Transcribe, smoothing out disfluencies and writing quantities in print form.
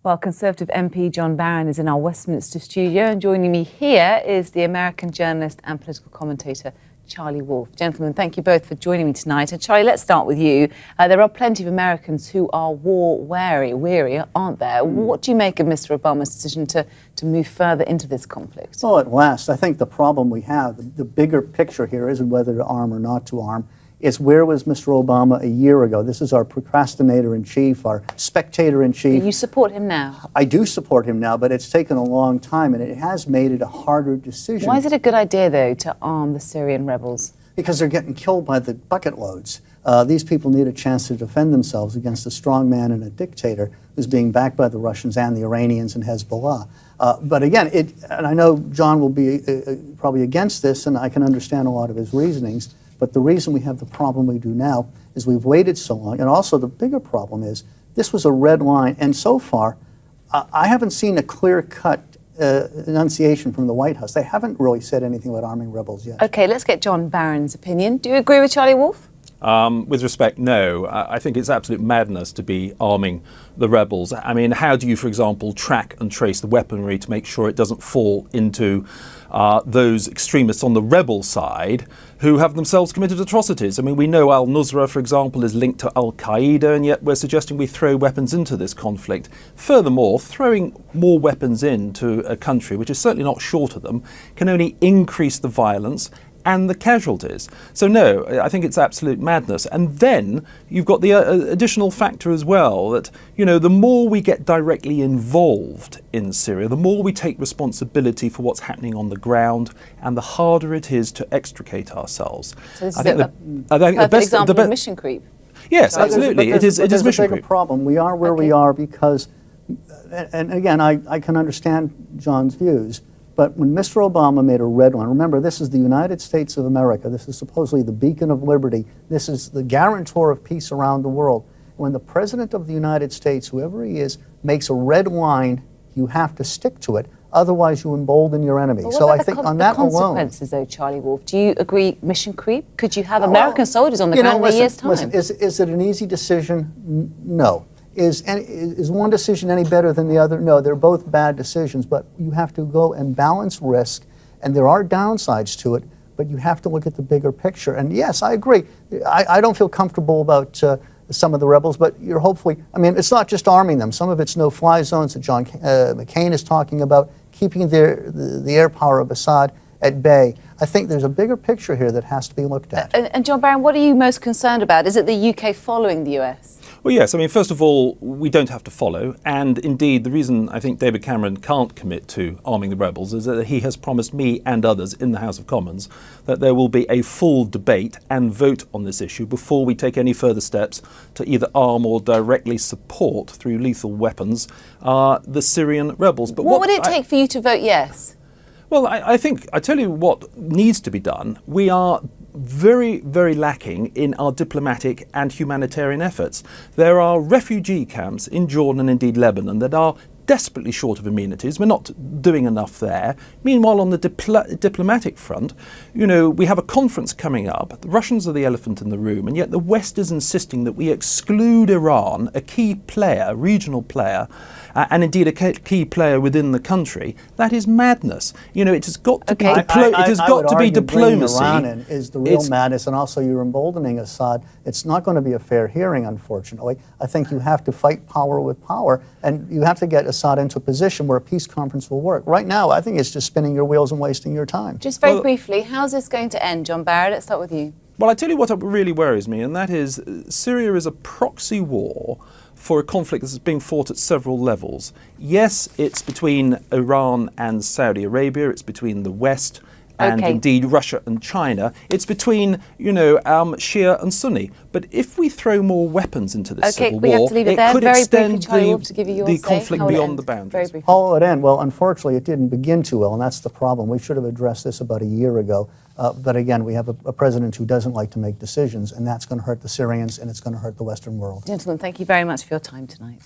Well, Conservative MP John Barron is in our Westminster studio, and joining me here is the American journalist and political commentator Charlie Wolf. Gentlemen, thank you both for joining me tonight. And Charlie, let's start with you. There are plenty of Americans who are weary, aren't there? What do you make of Mr. Obama's decision to move further into this conflict? Well, at last, I think the problem we have, the bigger picture here isn't whether to arm or not to arm. It's where was Mr. Obama a year ago? This is our procrastinator-in-chief, our spectator-in-chief. You support him now? I do support him now, but it's taken a long time, and it has made it a harder decision. Why is it a good idea, though, to arm the Syrian rebels? Because they're getting killed by the bucket loads. These people need a chance to defend themselves against a strong man and a dictator who's being backed by the Russians and the Iranians and Hezbollah. But again, and I know John will be probably against this, and I can understand a lot of his reasonings, but the reason we have the problem we do now is we've waited so long. And also the bigger problem is this was a red line. And so far, I haven't seen a clear-cut enunciation from the White House. They haven't really said anything about arming rebels yet. OK, let's get John Barron's opinion. Do you agree with Charlie Wolf? With respect, no. I think it's absolute madness to be arming the rebels. I mean, how do you, for example, track and trace the weaponry to make sure it doesn't fall into those extremists on the rebel side who have themselves committed atrocities? I mean, we know al-Nusra, for example, is linked to al-Qaeda, and yet we're suggesting we throw weapons into this conflict. Furthermore, throwing more weapons into a country, which is certainly not short of them, can only increase the violence and the casualties. So no, I think it's absolute madness. And then you've got the additional factor as well that, you know, the more we get directly involved in Syria, the more we take responsibility for what's happening on the ground, and the harder it is to extricate ourselves. So this is a perfect example of mission creep. Yes, absolutely. It is mission creep. There's a bigger problem. We are where we are because, and again, I can understand John's views, but when Mr. Obama made a red line, remember, this is the United States of America. This is supposedly the beacon of liberty. This is the guarantor of peace around the world. When the President of the United States, whoever he is, makes a red line, you have to stick to it. Otherwise, you embolden your enemy. So I think on that alone, the consequences, though, Charlie Wolf, do you agree mission creep? Could you have American soldiers on the ground in a year's time? Listen, is it an easy decision? No. Is one decision any better than the other? No, they're both bad decisions, but you have to go and balance risk, and there are downsides to it, but you have to look at the bigger picture. And yes, I agree. I don't feel comfortable about some of the rebels, but you're hopefully, I mean, it's not just arming them. Some of it's no-fly zones that John McCain is talking about, keeping the air power of Assad at bay. I think there's a bigger picture here that has to be looked at. And John Barron, what are you most concerned about? Is it the UK following the US? Well, yes. I mean, first of all, we don't have to follow. And indeed, the reason I think David Cameron can't commit to arming the rebels is that he has promised me and others in the House of Commons that there will be a full debate and vote on this issue before we take any further steps to either arm or directly support through lethal weapons the Syrian rebels. But what would it take for you to vote yes? Well, I think, I tell you what needs to be done. We are very, very lacking in our diplomatic and humanitarian efforts. There are refugee camps in Jordan and indeed Lebanon that are desperately short of amenities. We're not doing enough there. Meanwhile, on the diplomatic front, you know, we have a conference coming up. The Russians are the elephant in the room, and yet the West is insisting that we exclude Iran, a key player, regional player, and indeed a key player within the country. That is madness. You know, it has got to be diplomacy. Iran is the real madness, and also you're emboldening Assad. It's not going to be a fair hearing, unfortunately. I think you have to fight power with power, and you have to get Assad into a position where a peace conference will work. Right now, I think it's just spinning your wheels and wasting your time. Just very briefly, how's this going to end, John Barron? Let's start with you. Well, I tell you what really worries me, and that is Syria is a proxy war for a conflict that's being fought at several levels. Yes, it's between Iran and Saudi Arabia. It's between the West and indeed Russia and China. It's between, you know, Shia and Sunni. But if we throw more weapons into this civil war, it could extend the conflict beyond the boundaries. How will it end? Well, unfortunately, it didn't begin too well, and that's the problem. We should have addressed this about a year ago. But again, we have a president who doesn't like to make decisions, and that's going to hurt the Syrians, and it's going to hurt the Western world. Gentlemen, thank you very much for your time tonight.